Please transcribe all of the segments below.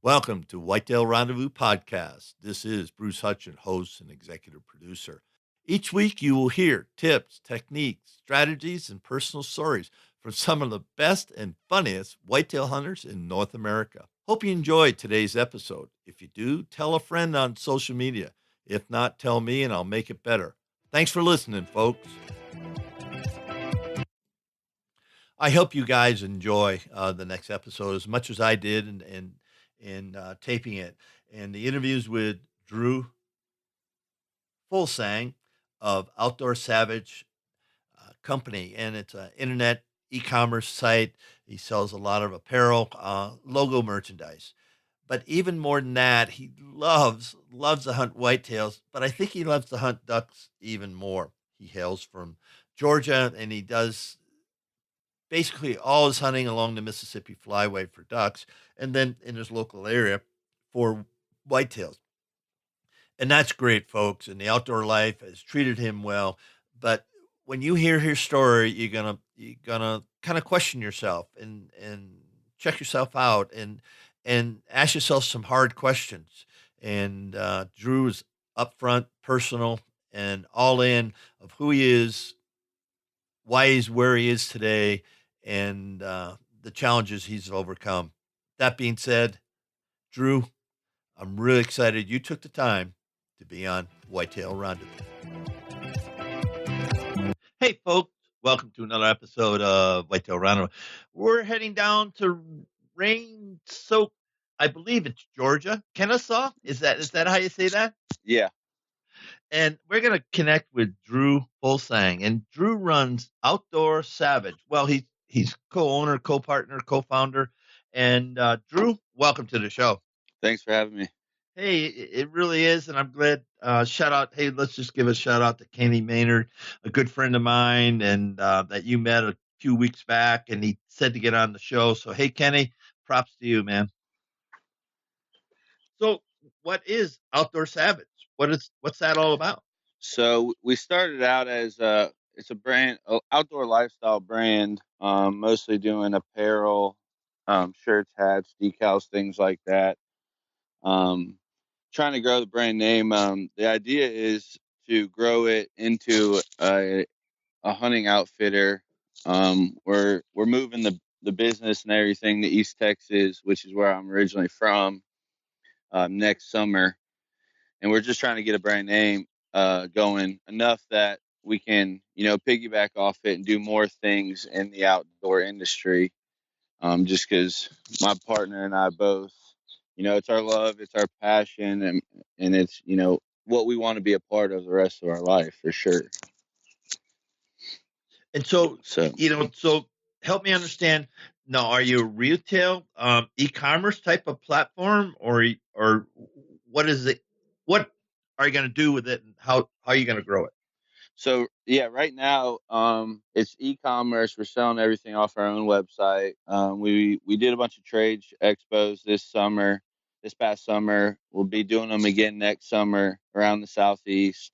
Welcome to Whitetail Rendezvous Podcast. This is Bruce Hutchin, host and executive producer. Each week, you will hear tips, techniques, strategies, and personal stories from some of the best and funniest whitetail hunters in North America. Hope you enjoyed today's episode. If you do, tell a friend on social media. If not, tell me and I'll make it better. Thanks for listening, folks. I hope you guys enjoy the next episode as much as I did in taping it. And the interviews with Drew Fuglsang of Outdoor Savage Company, and it's an internet e-commerce site. He sells a lot of apparel, logo merchandise. But even more than that, he loves to hunt whitetails. But I think he loves to hunt ducks even more. He hails from Georgia, and he does basically all his hunting along the Mississippi Flyway for ducks, and then in his local area for whitetails. And that's great, folks. And the outdoor life has treated him well. But when you hear his story, you're gonna kind of question yourself and check yourself out and ask yourself some hard questions. And Drew is upfront, personal, and all in of who he is, why he's where he is today, and the challenges he's overcome. That being said, Drew, I'm really excited you took the time to be on Whitetail Rendezvous. Hey, folks, welcome to another episode of Whitetail Rendezvous. We're heading down to rain-soaked, I believe it's Georgia, Kennesaw. Is that how you say that? Yeah. And we're going to connect with Drew Fuglsang. And Drew runs Outdoor Savage. Well, he's co-owner, co-partner, co-founder. And Drew, welcome to the show. Thanks for having me. Hey, it really is, and I'm glad. Shout out! Hey, let's just give a shout out to Kenny Maynard, a good friend of mine, and that you met a few weeks back, and he said to get on the show. So, hey, Kenny, props to you, man. So, what is Outdoor Savage? What's that all about? So we started out as it's a brand, outdoor lifestyle brand, mostly doing apparel, shirts, hats, decals, things like that. Trying to grow the brand name. The idea is to grow it into a hunting outfitter. We're moving the business and everything to East Texas, which is where I'm originally from, next summer. And we're just trying to get a brand name going enough that we can, piggyback off it and do more things in the outdoor industry. Just because my partner and I both, it's our love, it's our passion, and it's, what we want to be a part of the rest of our life for sure. And so help me understand. Now, are you a retail e-commerce type of platform, or what is it? What are you going to do with it, and how are you going to grow it? So yeah, right now it's e-commerce. We're selling everything off our own website. We did a bunch of trade expos this past summer. We'll be doing them again next summer around the Southeast.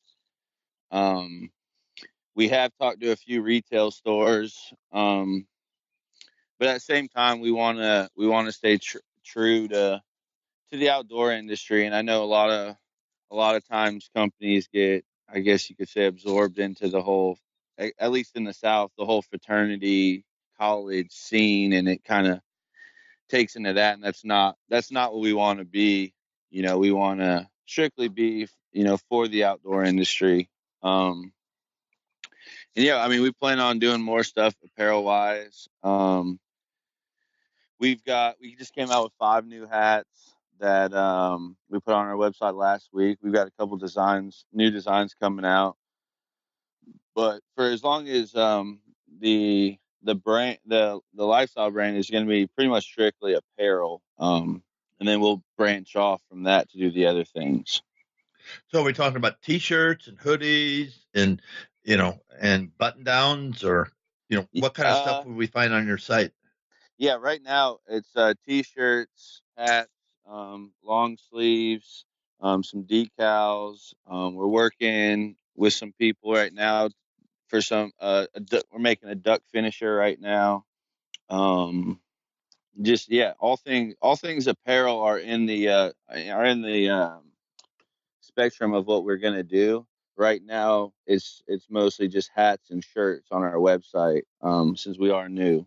We have talked to a few retail stores, but at the same time, we want to stay true to the outdoor industry. And I know a lot of times companies get, I guess you could say, absorbed into the whole, at least in the South, the whole fraternity college scene, and it kind of takes into that. And that's not what we want to be. We want to strictly be, for the outdoor industry. And yeah, I mean, we plan on doing more stuff apparel wise. We just came out with 5 new hats that we put on our website last week. We've got a couple new designs coming out. But for as long as the brand, the lifestyle brand is going to be pretty much strictly apparel, and then we'll branch off from that to do the other things. So we're talking about T-shirts and hoodies and and button downs, or what kind of stuff would we find on your site? Yeah, right now it's T-shirts, hats, long sleeves, some decals. We're working with some people right now for some. We're making a duck finisher right now. just yeah, all things apparel are in the spectrum of what we're gonna do. Right now, it's mostly just hats and shirts on our website, since we are new.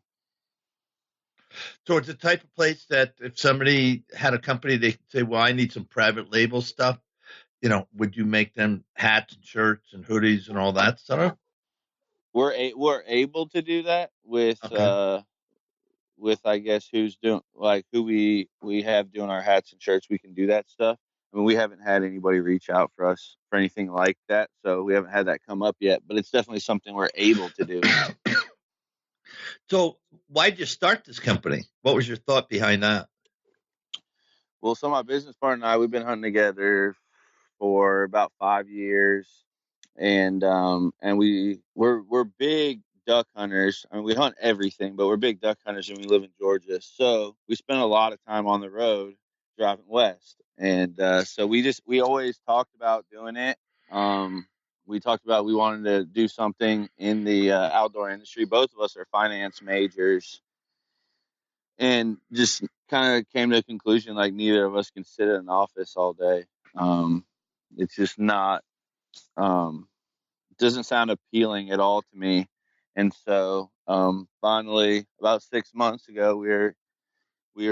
So it's the type of place that if somebody had a company, they could say, "Well, I need some private label stuff." Would you make them hats and shirts and hoodies and all that stuff? We're able to do that Okay. with I guess who's doing like who we have doing our hats and shirts. We can do that stuff. I mean, we haven't had anybody reach out for us for anything like that, so we haven't had that come up yet. But it's definitely something we're able to do. So why'd you start this company? What was your thought behind that? Well, so my business partner and I, we've been hunting together for about 5 years, and we're big duck hunters. I mean, we hunt everything, but we're big duck hunters, and we live in Georgia, so we spend a lot of time on the road driving west, and so we always talked about doing it. Um, we talked about we wanted to do something in the outdoor industry. Both of us are finance majors, and just kind of came to a conclusion like neither of us can sit in an office all day. Um, it's just not doesn't sound appealing at all to me. And so finally, about 6 months ago, we were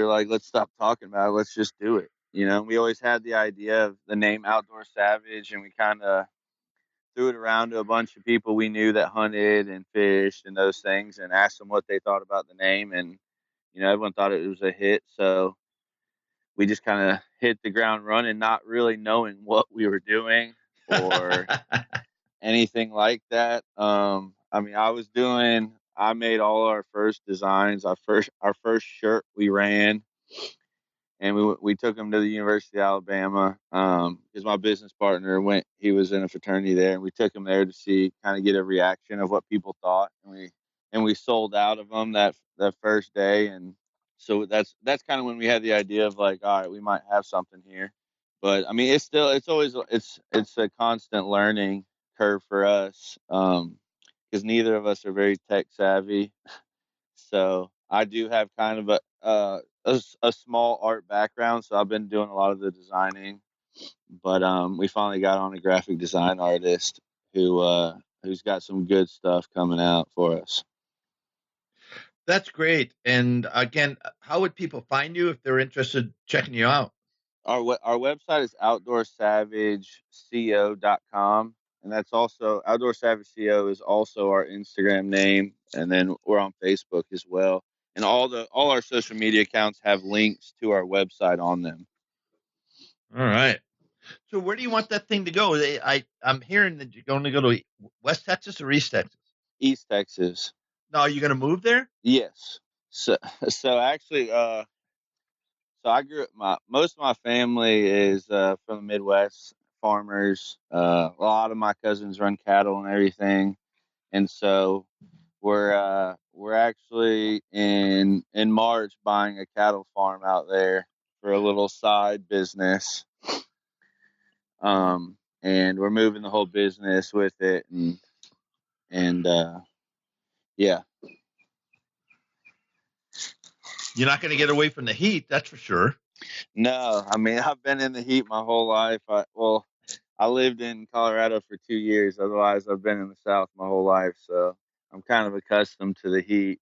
like, let's stop talking about it. Let's just do it. We always had the idea of the name Outdoor Savage, and we kind of threw it around to a bunch of people we knew that hunted and fished and those things, and asked them what they thought about the name. And everyone thought it was a hit. So we just kind of hit the ground running, not really knowing what we were doing or anything like that. I mean, I made all our first designs. Our first shirt we ran, and we took them to the University of Alabama, because my business partner went. He was in a fraternity there, and we took him there to see, kind of get a reaction of what people thought, and we sold out of them that first day. And so that's kind of when we had the idea of like, all right, we might have something here. But I mean, it's a constant learning curve for us, because neither of us are very tech savvy. So I do have kind of a small art background, so I've been doing a lot of the designing. But we finally got on a graphic design artist who's got some good stuff coming out for us. That's great. And again, how would people find you if they're interested in checking you out? Our website is outdoorsavageco.com, and that's also Outdoor Savage CO is also our Instagram name, and then we're on Facebook as well. And all our social media accounts have links to our website on them. All right. So where do you want that thing to go? I'm hearing that you're going to go to West Texas or East Texas. East Texas. No, are you going to move there? Yes. So so actually so I grew up my most of my family is from the Midwest, farmers. A lot of my cousins run cattle and everything. And so we're actually in March buying a cattle farm out there for a little side business. And we're moving the whole business with it, and yeah. You're not going to get away from the heat, that's for sure. No, I mean, I've been in the heat my whole life. I lived in Colorado for 2 years. Otherwise, I've been in the South my whole life, so I'm kind of accustomed to the heat.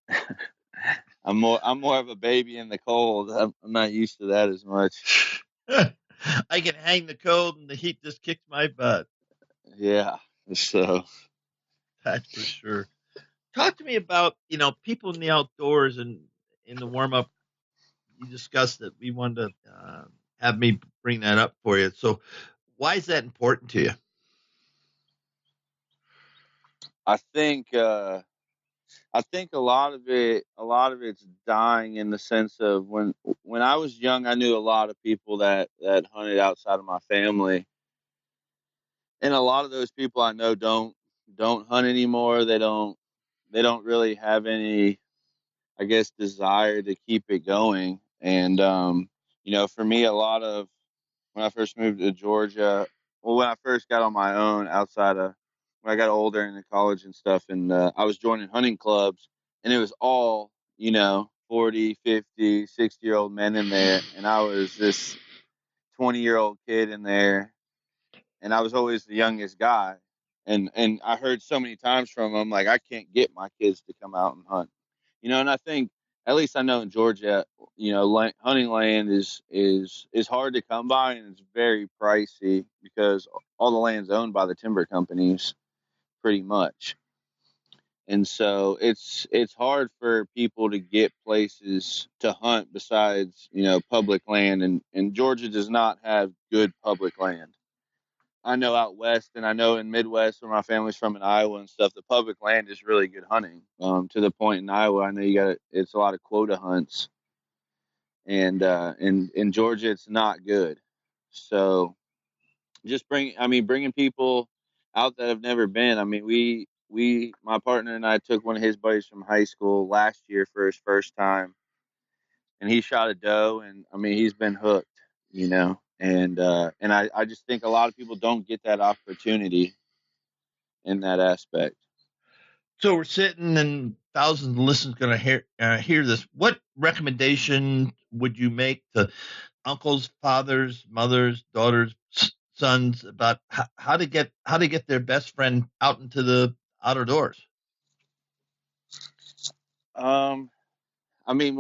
I'm more of a baby in the cold. I'm not used to that as much. I can hang the cold and the heat just kicks my butt. Yeah. So That's for sure. Talk to me about, people in the outdoors and in the warm up. You discussed that we wanted to have me bring that up for you. So why is that important to you? I think a lot of it's dying in the sense of when I was young, I knew a lot of people that hunted outside of my family, and a lot of those people I know don't hunt anymore. They don't really have any, I guess, desire to keep it going. And for me, a lot of when I first moved to Georgia, well, when I first got on my own outside of when I got older and in college and stuff, and I was joining hunting clubs, and it was all 40, 50, 60-year-old men in there, and I was this 20-year-old kid in there, and I was always the youngest guy. And I heard so many times from them, like, I can't get my kids to come out and hunt. And I think, at least I know in Georgia, hunting land is hard to come by, and it's very pricey because all the land's owned by the timber companies pretty much. And so it's hard for people to get places to hunt besides, public land, and Georgia does not have good public land. I know out west, and I know in Midwest where my family's from in Iowa and stuff, the public land is really good hunting. To the point in Iowa, I know it's a lot of quota hunts, and in Georgia it's not good. So just bringing people out that have never been. I mean, my partner and I took one of his buddies from high school last year for his first time, and he shot a doe, and I mean, he's been hooked. And I just think a lot of people don't get that opportunity in that aspect. So we're sitting, and thousands of listeners going to hear this. What recommendation would you make to uncles, fathers, mothers, daughters, sons about how to get their best friend out into the outer doors? Um, I mean,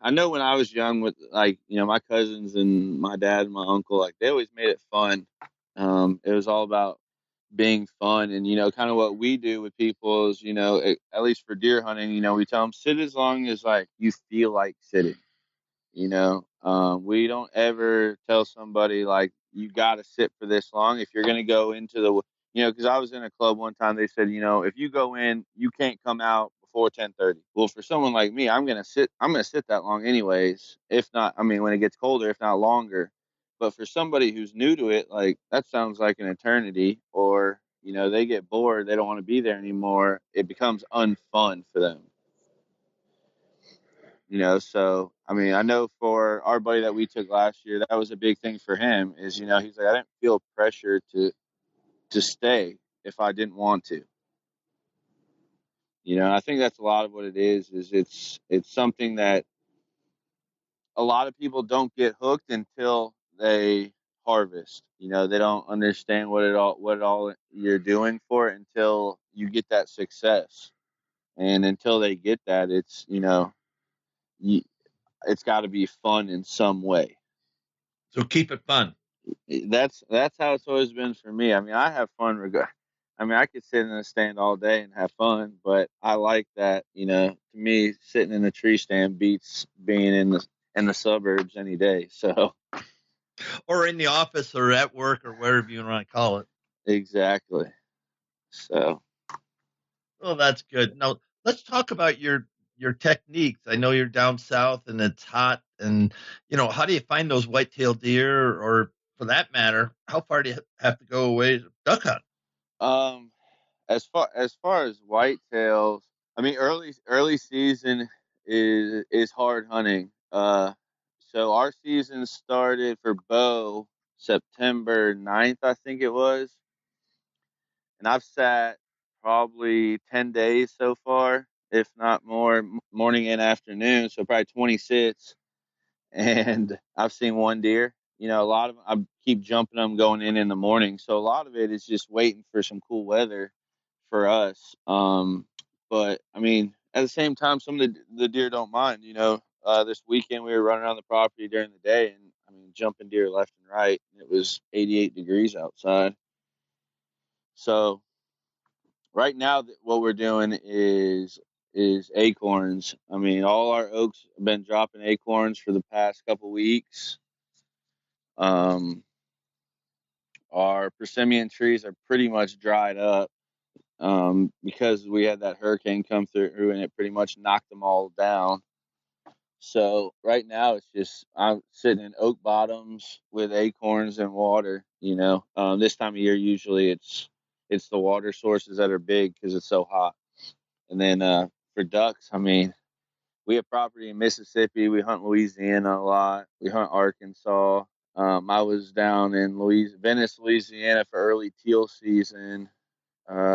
I know when I was young with, like, my cousins and my dad and my uncle, like, they always made it fun. It was all about being fun, and kind of what we do with people is, at least for deer hunting, we tell them sit as long as like you feel like sitting. We don't ever tell somebody like you got to sit for this long if you're going to go into because I was in a club one time. They said, if you go in, you can't come out before 10:30. Well, for someone like me, I'm going to sit that long anyways. If not, I mean, when it gets colder, if not longer. But for somebody who's new to it, like, that sounds like an eternity, or, they get bored, they don't want to be there anymore. It becomes unfun for them. So I mean, I know for our buddy that we took last year, that was a big thing for him. Is he's like, I didn't feel pressure to stay if I didn't want to. I think that's a lot of what it is. Is it's something that a lot of people don't get hooked until they harvest. They don't understand what all you're doing for it until you get that success, and until they get that, you, it's got to be fun in some way. So keep it fun. That's how it's always been for me. I mean, I have fun I mean, I could sit in a stand all day and have fun, but I like that. To me, sitting in a tree stand beats being in the suburbs any day. So Or in the office or at work or wherever you want to call it. exactly. So Well, that's good. Now let's talk about your techniques. I know you're down south and it's hot, and how do you find those white-tailed deer, or for that matter, how far do you have to go away to duck hunt? um, as far as whitetails, I mean, early season is hard hunting. So our season started for bow September 9th, I think it was. And I've sat probably 10 days so far, if not more, morning and afternoon. So probably 26. And I've seen one deer. A lot of them, I keep jumping them going in the morning. So a lot of it is just waiting for some cool weather for us. But I mean, at the same time, some of the deer don't mind. This weekend we were running around the property during the day, and I mean, jumping deer left and right. It was 88 degrees outside. So right now, what we're doing is acorns. I mean, all our oaks have been dropping acorns for the past couple weeks. Um, our persimmon trees are pretty much dried up, because we had that hurricane come through and it pretty much knocked them all down. So right now it's just I'm sitting in oak bottoms with acorns and water. This time of year usually it's the water sources that are big because it's so hot. And then for ducks, I mean, we have property in Mississippi. We hunt Louisiana a lot. We hunt Arkansas. I was down in Venice, Louisiana for early teal season,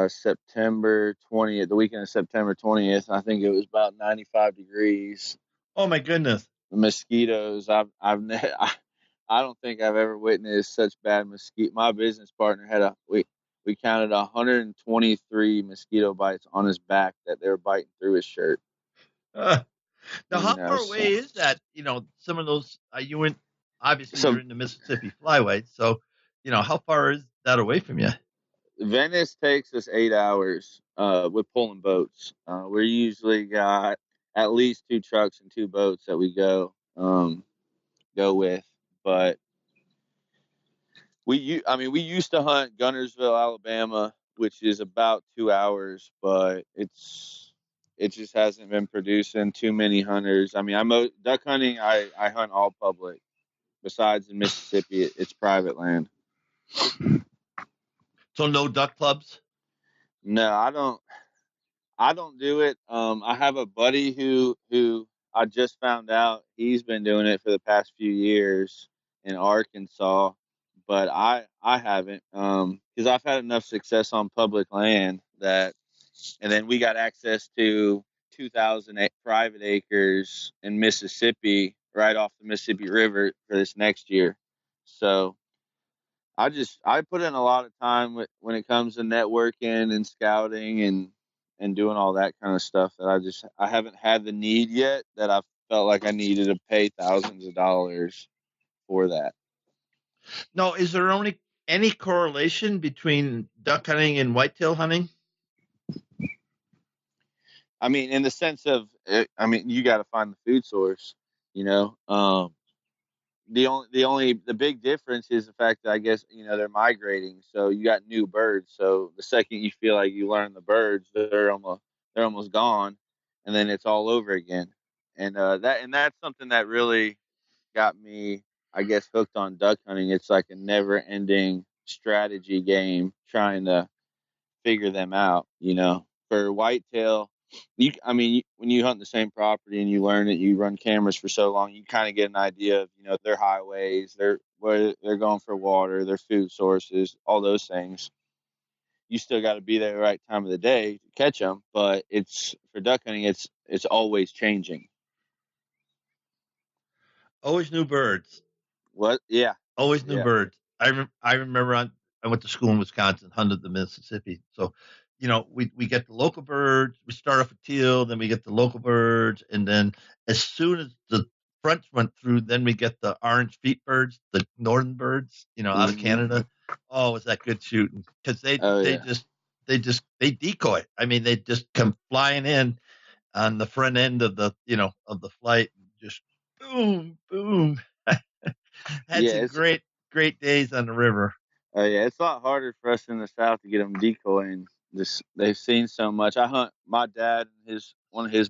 September 20th, the weekend of September 20th. I think it was about 95 degrees. Oh my goodness. The mosquitoes, I don't think I've ever witnessed such bad mosquito. My business partner had we counted 123 mosquito bites on his back that they were biting through his shirt. Uh, Now, You how know, far away so is that? Some of those you went. Obviously, you're so in the Mississippi Flyway, so how far is that away from you? Venice takes us 8 hours with pulling boats. We usually got at least two trucks and two boats that we go with, but we used to hunt Gunnersville, Alabama, which is about 2 hours, but it just hasn't been producing too many hunters. I mean, duck hunting. I hunt all public. Besides in Mississippi, it's private land. So no duck clubs. No, I don't do it. I have a buddy who I just found out he's been doing it for the past few years in Arkansas, but I haven't because I've had enough success on public land that, and then we got access to 2,000 private acres in Mississippi right off the Mississippi River for this next year. So I put in a lot of time when it comes to networking and scouting and doing all that kind of stuff that I haven't had the need yet that I felt like I needed to pay thousands of dollars for that. No, is there only any correlation between duck hunting and whitetail hunting? I mean, in the sense of, I mean, you got to find the food source, you know. The big difference is the fact that I guess they're migrating, so you got new birds. So the second you feel like you learn the birds, they're almost gone, and then it's all over again. And that's something that really got me, I guess, hooked on duck hunting. It's like a never ending strategy game trying to figure them out. For whitetail, I mean, when you hunt the same property and you learn it, you run cameras for so long, you kind of get an idea of their highways, their where they're going for water, their food sources, all those things. You still got to be there the right time of the day to catch them, but it's for duck hunting, it's always changing. Always new birds. What? Yeah, Always new yeah. birds. I remember I went to school in Wisconsin, hunted the Mississippi. So, we get the local birds. We start off with teal, then we get the local birds, and then as soon as the fronts went through, then we get the orange feet birds, the northern birds, out of Hmm. Canada. Oh, was that good shooting? Because they Oh they yeah, just they decoy. I mean, they just come flying in on the front end of the flight, and just boom, boom. Had yeah. some It's great days on the river. Oh yeah, it's a lot harder for us in the South to get them decoying. Just they've seen so much. I hunt. My dad, one of his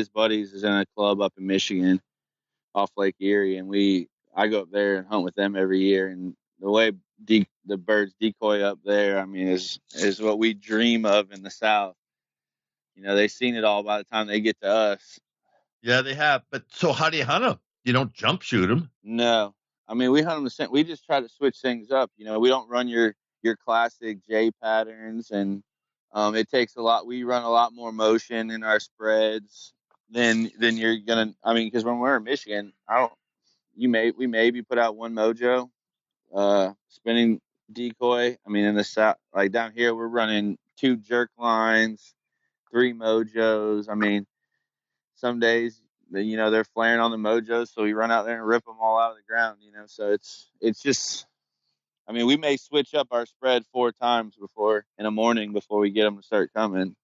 buddies is in a club up in Michigan, off Lake Erie, and I go up there and hunt with them every year. And the way the birds decoy up there, I mean, is what we dream of in the South. They've seen it all by the time they get to us. Yeah, they have. But so how do you hunt them? You don't jump shoot them. No, I mean we hunt them the same. We just try to switch things up. We don't run your classic J patterns, and it takes a lot. We run a lot more motion in our spreads than you're gonna. I mean, because when we're in Michigan, I don't. We maybe put out one mojo, spinning decoy. I mean, in the south, like down here, we're running two jerk lines, three mojos. I mean, some days they're flaring on the mojos, so we run out there and rip them all out of the ground. So it's just, I mean, we may switch up our spread four times before in the morning before we get them to start coming.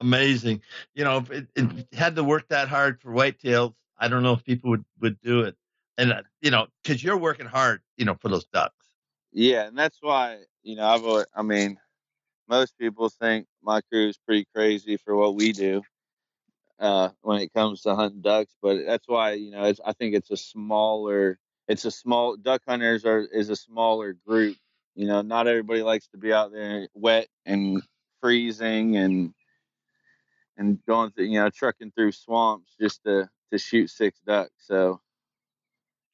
Amazing. If it had to work that hard for whitetails, I don't know if people would do it. And because you're working hard, for those ducks. Yeah, and that's why I mean, most people think my crew is pretty crazy for what we do when it comes to hunting ducks, but that's why I think it's a small duck hunters is a smaller group. Not everybody likes to be out there wet and freezing and going through trucking through swamps just to shoot six ducks. So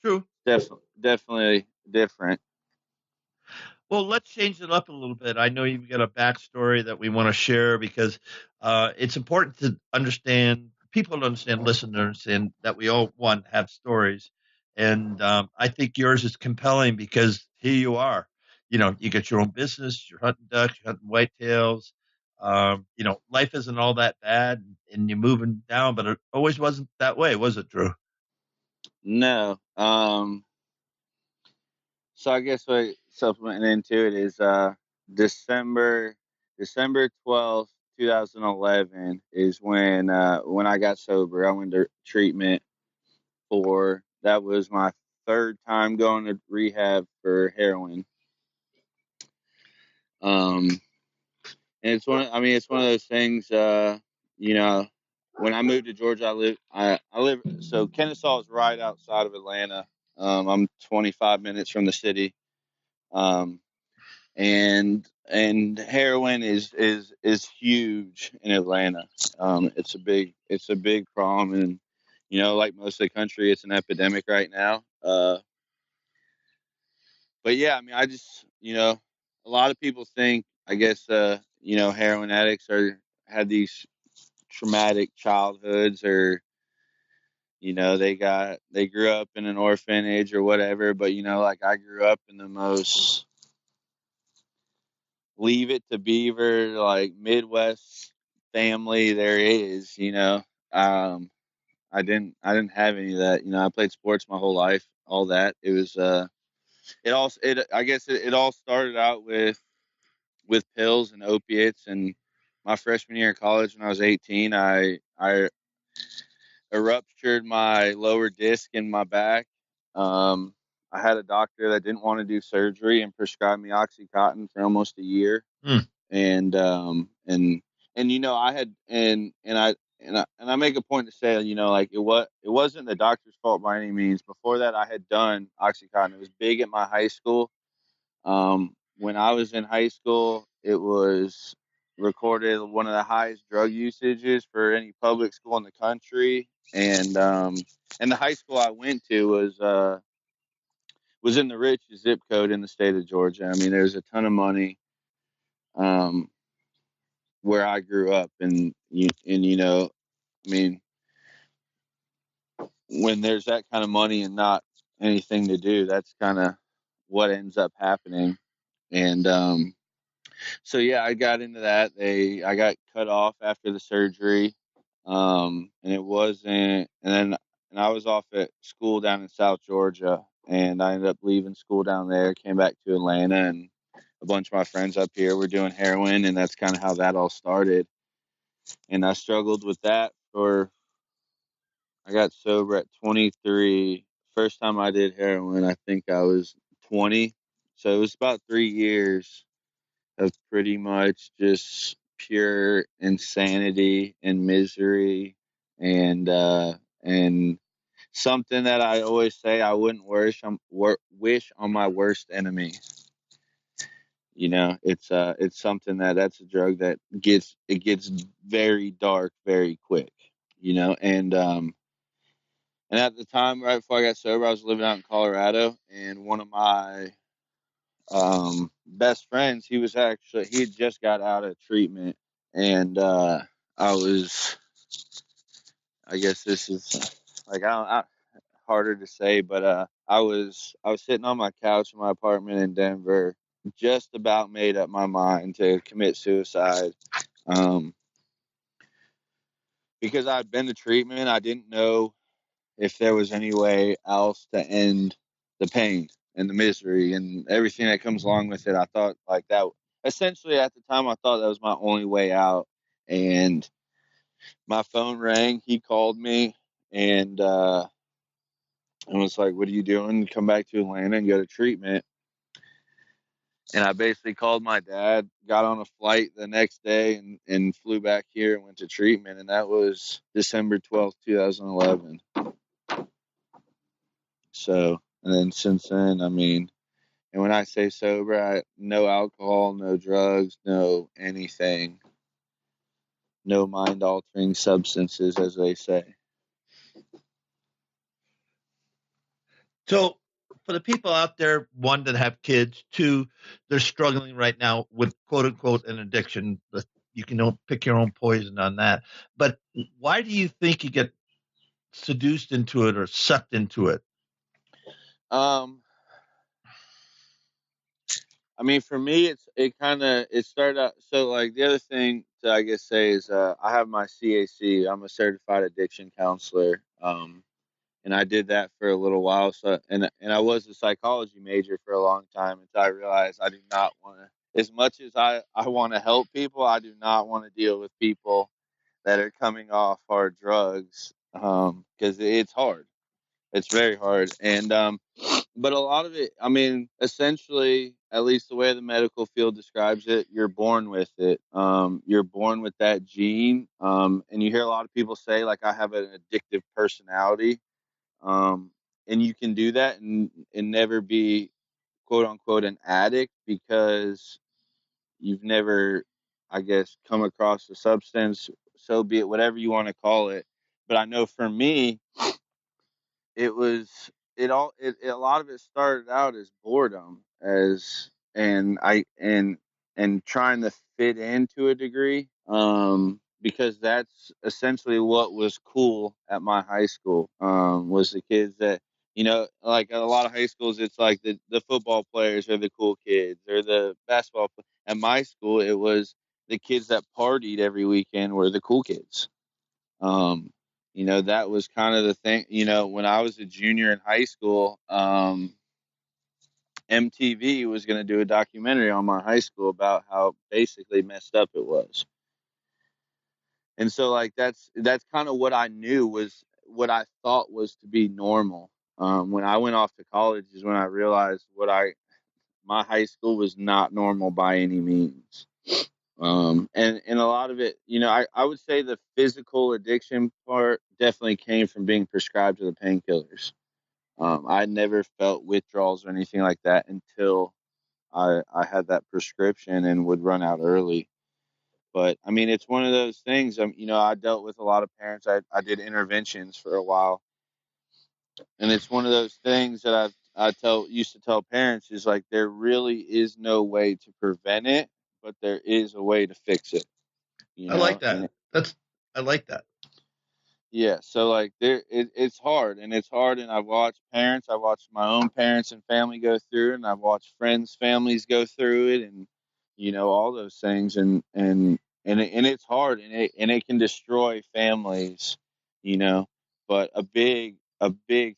True. definitely different. Well, let's change it up a little bit. I know you've got a backstory that we want to share because it's important to understand people to understand, listeners, and that we all want have stories. And I think yours is compelling because here you are. You get your own business, you're hunting ducks, you're hunting whitetails. Life isn't all that bad, and you're moving down, but it always wasn't that way, was it, Drew? No. So I guess what supplementing into it is December December 12th, 2011 is when I got sober. I went to treatment for that was my third time going to rehab for heroin. Um and it's one of those things you know, when I moved to Georgia I live so Kennesaw is right outside of Atlanta. I'm 25 minutes from the city. Um and heroin is huge in Atlanta. It's a big problem, and like most of the country, it's an epidemic right now. But yeah, I mean, I just a lot of people think, I guess, heroin addicts are had these traumatic childhoods, or they grew up in an orphanage or whatever. But like I grew up in the most leave it to beaver like Midwest family there is. um I didn't have any of that. I played sports my whole life, all that. It was it all it I guess it all started out with pills and opiates. And my freshman year of college, when I was 18, I ruptured my lower disc in my back. I had a doctor that didn't want to do surgery and prescribed me Oxycontin for almost a year. Hmm. And I had and I make a point to say, like it wasn't the doctor's fault by any means. Before that, I had done Oxycontin. It was big at my high school. When I was in high school, it was recorded one of the highest drug usages for any public school in the country. And the high school I went to was in the richest zip code in the state of Georgia. I mean, there's a ton of money um, where I grew up, and I mean, when there's that kind of money and not anything to do, that's kind of what ends up happening. And so yeah, I got into that. I got cut off after the surgery, and it wasn't. And I was off at school down in South Georgia, and I ended up leaving school down there. Came back to Atlanta, and a bunch of my friends up here were doing heroin, and that's kind of how that all started. And I struggled with that for. I got sober at 23. First time I did heroin, I think I was 20. So it was about 3 years of pretty much just pure insanity and misery, and something that I always say I wouldn't wish on my worst enemy. It's something that's a drug that gets very dark very quick. And at the time, right before I got sober, I was living out in Colorado, and one of my best friends, he had just got out of treatment, and I was, I guess this is like harder to say, but I was sitting on my couch in my apartment in Denver, just about made up my mind to commit suicide, um, because I'd been to treatment. I didn't know if there was any way else to end the pain and the misery and everything that comes along with it. I thought like that essentially at the time, I thought that was my only way out. And my phone rang. He called me and was like, "What are you doing? Come back to Atlanta and go to treatment." And I basically called my dad, got on a flight the next day, and flew back here and went to treatment. And that was December 12th, 2011. So, and then since then, I mean, and when I say sober, no alcohol, no drugs, no anything, no mind altering substances, as they say. So, for the people out there, one that have kids, two, they're struggling right now with quote unquote an addiction. you can pick your own poison on that. But why do you think you get seduced into it or sucked into it? Um, I mean, for me, it started out. So, like, the other thing to, I guess, say is I have my CAC. I'm a certified addiction counselor. And I did that for a little while. So, and I was a psychology major for a long time until I realized I do not want to. As much as I want to help people, I do not want to deal with people that are coming off hard drugs, because it's hard. It's very hard, and but a lot of it, I mean, essentially, at least the way the medical field describes it, you're born with it. You're born with that gene, and you hear a lot of people say, like, I have an addictive personality, um, and you can do that and never be quote unquote an addict because you've never, I guess, come across a substance. So be it, whatever you want to call it. But I know for me, it was a lot of it started out as boredom, as and trying to fit in to a degree, because that's essentially what was cool at my high school, was the kids that, like at a lot of high schools, it's like the football players are the cool kids, or the basketball at my school it was the kids that partied every weekend were the cool kids. um, that was kind of the thing. When I was a junior in high school, MTV was going to do a documentary on my high school about how basically messed up it was. And so, like, that's kind of what I knew was what I thought was to be normal. When I went off to college is when I realized my high school was not normal by any means. And a lot of it, I would say the physical addiction part definitely came from being prescribed to the painkillers. I never felt withdrawals or anything like that until I had that prescription and would run out early. But I mean, it's one of those things. I dealt with a lot of parents. I did interventions for a while, and it's one of those things that I used to tell parents is like there really is no way to prevent it, but there is a way to fix it. I like And that. I like that. yeah, so like it's hard, and it's hard, and I've watched my own parents and family go through it, and I've watched friends' families go through it, and all those things, and it's hard, and it can destroy families, you know. But a big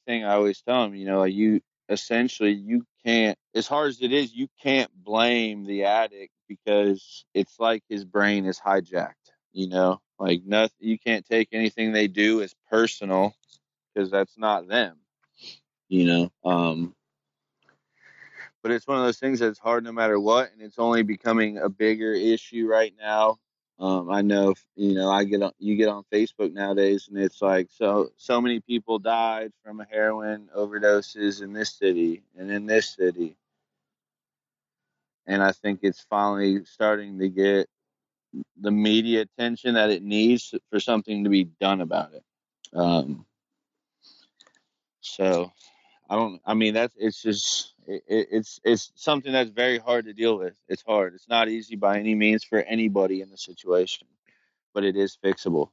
thing I always tell them, like you essentially you can't, as hard as it is, you can't blame the addict because it's like his brain is hijacked. Like nothing, you can't take anything they do as personal because that's not them. you know but it's one of those things that's hard no matter what, and it's only becoming a bigger issue right now. I know, you get on Facebook nowadays, and it's like so many people died from heroin overdoses in this city and in this city, and I think it's finally starting to get the media attention that it needs for something to be done about it. Um, so I mean, it's just, it's something that's very hard to deal with. It's hard. It's not easy by any means for anybody in the situation, but it is fixable.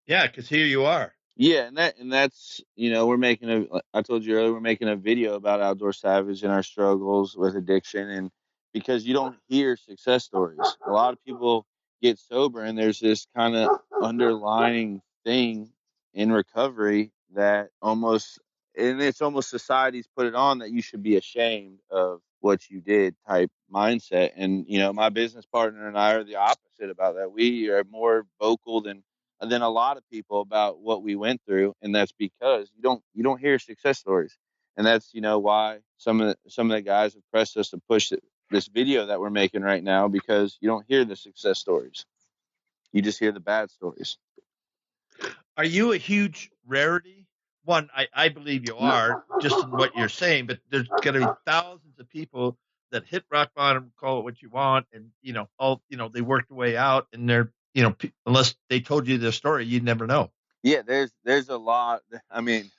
Yeah, because here you are. Yeah, and that's we're making I told you earlier, we're making a video about Outdoor Savage and our struggles with addiction, and because you don't hear success stories. A lot of people get sober and there's this kind of underlying thing in recovery that almost, and it's almost society's put it on that you should be ashamed of what you did type mindset. And my business partner and I are the opposite about that. We are more vocal than a lot of people about what we went through, and that's because you don't hear success stories, and that's why some of the guys have pressed us to push this video that we're making right now, because you don't hear the success stories, you just hear the bad stories. Are you a huge rarity? One, I believe you No, are, just in what you're saying, but there's going to be thousands of people that hit rock bottom, call it what you want, and they work their way out, and they're unless they told you their story, you'd never know. yeah, there's a lot. I mean,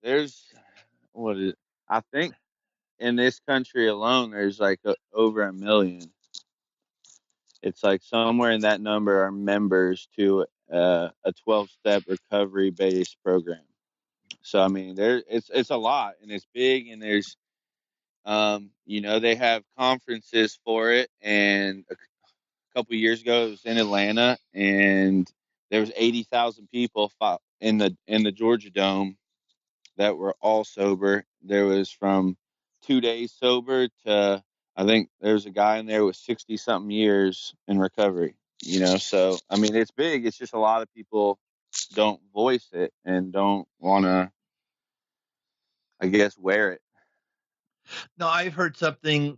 there's what is I think in this country alone there's like over a million. It's like somewhere in that number are members to a 12-step recovery based program. So I mean, it's a lot and it's big, and there's they have conferences for it. And a couple of years ago, it was in Atlanta, and there was 80,000 people in the Georgia Dome that were all sober. There was from 2 days sober to, I think there's a guy in there with 60 something years in recovery. So I mean, it's big. It's just a lot of people don't voice it and don't want to, I guess, wear it. No, I've heard something,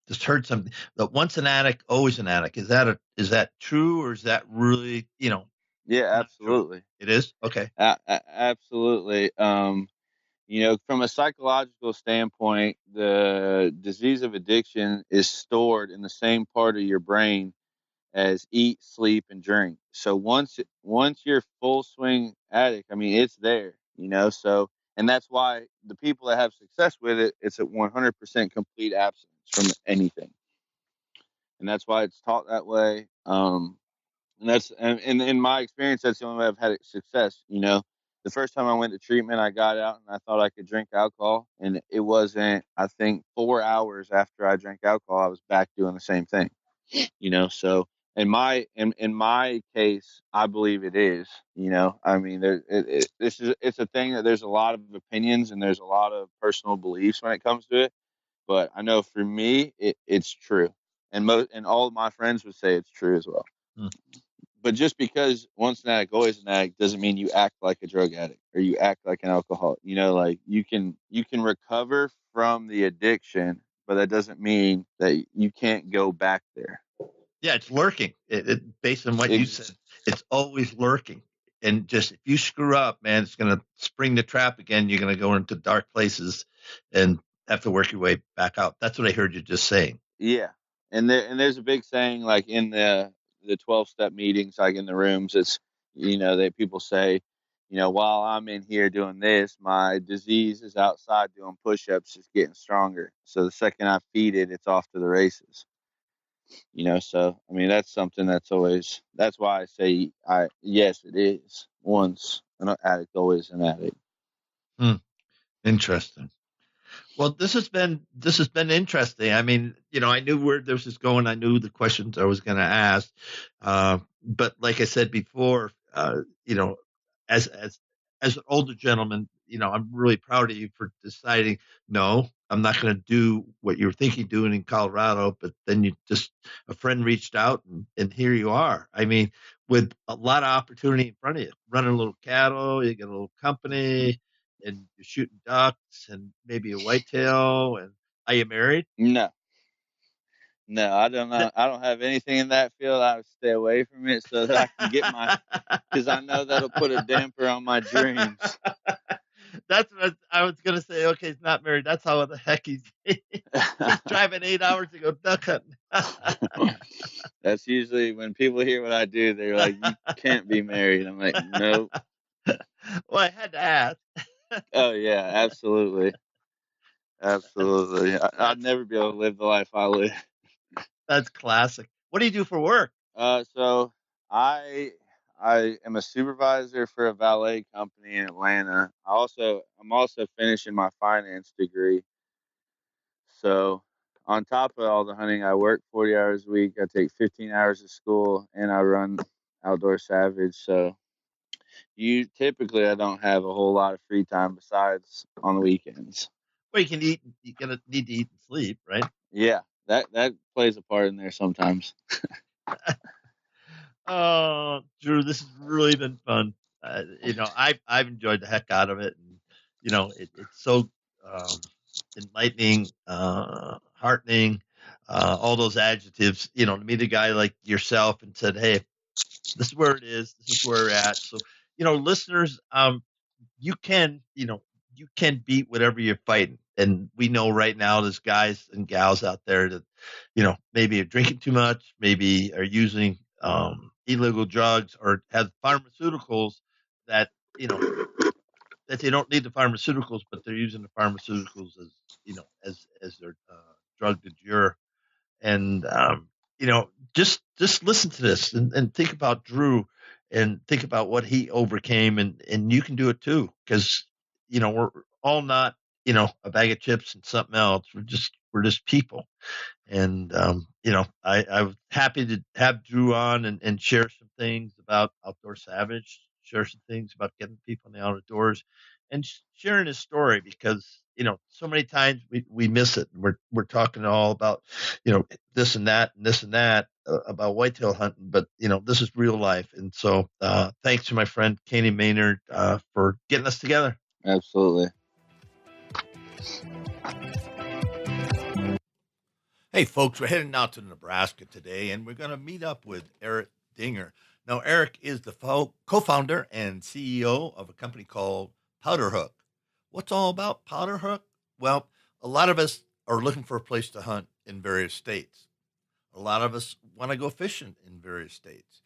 just heard something that once an addict, always an addict. Is that true, or is that really, Yeah, not true? absolutely. It is? Okay. Absolutely. From a psychological standpoint, the disease of addiction is stored in the same part of your brain as eat, sleep, and drink. So once you're full swing addict, I mean, it's there. So, and that's why the people that have success with it, it's a 100% complete abstinence from anything, and that's why it's taught that way. And in my experience, that's the only way I've had success. The first time I went to treatment, I got out and I thought I could drink alcohol, and it wasn't. I think 4 hours after I drank alcohol, I was back doing the same thing. So in my case, I believe it is. I mean, it's a thing that there's a lot of opinions and there's a lot of personal beliefs when it comes to it. But I know for me, it's true, and all of my friends would say it's true as well. Hmm. But just because once an addict, always an addict, doesn't mean you act like a drug addict or you act like an alcoholic. Like you can recover from the addiction, but that doesn't mean that you can't go back there. Yeah, it's lurking. Based on what you Ex- said, it's always lurking. And just if you screw up, man, it's going to spring the trap again. You're going to go into dark places and have to work your way back out. That's what I heard you just saying. yeah, and there's a big saying like in the 12-step meetings, like in the rooms, it's that people say, while I'm in here doing this, my disease is outside doing push-ups, just getting stronger. So the second I feed it, it's off to the races. So I mean, that's something that's why I say yes, it is. Once an addict, always an addict. Hmm, interesting. Well, this has been interesting. I mean, I knew where this was going. I knew the questions I was going to ask. But like I said before, as as an older gentleman, I'm really proud of you for deciding, no, I'm not going to do what you were thinking doing in Colorado. But then a friend reached out, and here you are. I mean, with a lot of opportunity in front of you, running a little cattle, you get a little company, and you're shooting ducks and maybe a whitetail. And are you married? No, no, I don't know. I don't have anything in that field. I would stay away from it so that I can get my, because I know that'll put a damper on my dreams. That's what I was gonna say. Okay, he's not married. That's how the heck he's driving 8 hours to go duck hunting. That's usually when people hear what I do, they're like, "You can't be married." I'm like, "Nope." Well, I had to ask. Oh yeah, absolutely, absolutely. I'd That's never be able to live the life I live. that's classic. What do you do for work? So I am a supervisor for a valet company in Atlanta. I'm also finishing my finance degree. So on top of all the hunting, I work 40 hours a week. I take 15 hours of school, and I run Outdoor Savage. So I don't have a whole lot of free time besides on the weekends. Well, you can eat. You're gonna need to eat and sleep, right? Yeah, that plays a part in there sometimes. Oh, Drew, this has really been fun. I've enjoyed the heck out of it, and it's so um, enlightening, heartening, all those adjectives. To meet a guy like yourself and said, "Hey, this is where it is. This is where we're at." So, listeners, you can beat whatever you're fighting. And we know right now there's guys and gals out there that, maybe are drinking too much, maybe are using illegal drugs or have pharmaceuticals that, that they don't need the pharmaceuticals, but they're using the pharmaceuticals as their drug de jour. And, just listen to this and think about Drew and think about what he overcame, and you can do it too, because we're all not a bag of chips and something else. We're just people. And I was happy to have Drew on and share some things about Outdoor Savage, share some things about getting people in the outdoors, and sharing his story, because so many times we miss it. We're talking all about this and that and this and that about whitetail hunting, but this is real life. And so thanks to my friend Kenny Maynard for getting us together. Absolutely. Hey, folks, we're heading out to Nebraska today, and we're going to meet up with Eric Dinger. Now, Eric is the co-founder and CEO of a company called Powder Hook. What's all about Powder Hook? Well, a lot of us are looking for a place to hunt in various states. A lot of us want to go fishing in various states.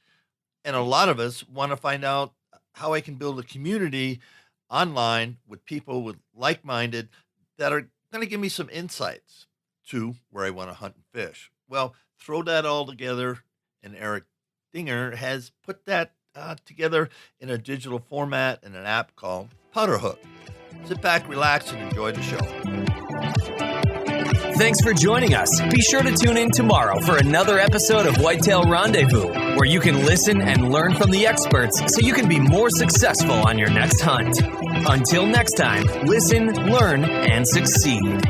And a lot of us want to find out how I can build a community online with people with like-minded that are going to give me some insights to where I want to hunt and fish. Well, throw that all together, and Eric Dinger has put that together in a digital format in an app called Powder Hook. Sit back, relax, and enjoy the show. Thanks for joining us. Be sure to tune in tomorrow for another episode of Whitetail Rendezvous, where you can listen and learn from the experts so you can be more successful on your next hunt. Until next time, listen, learn, and succeed.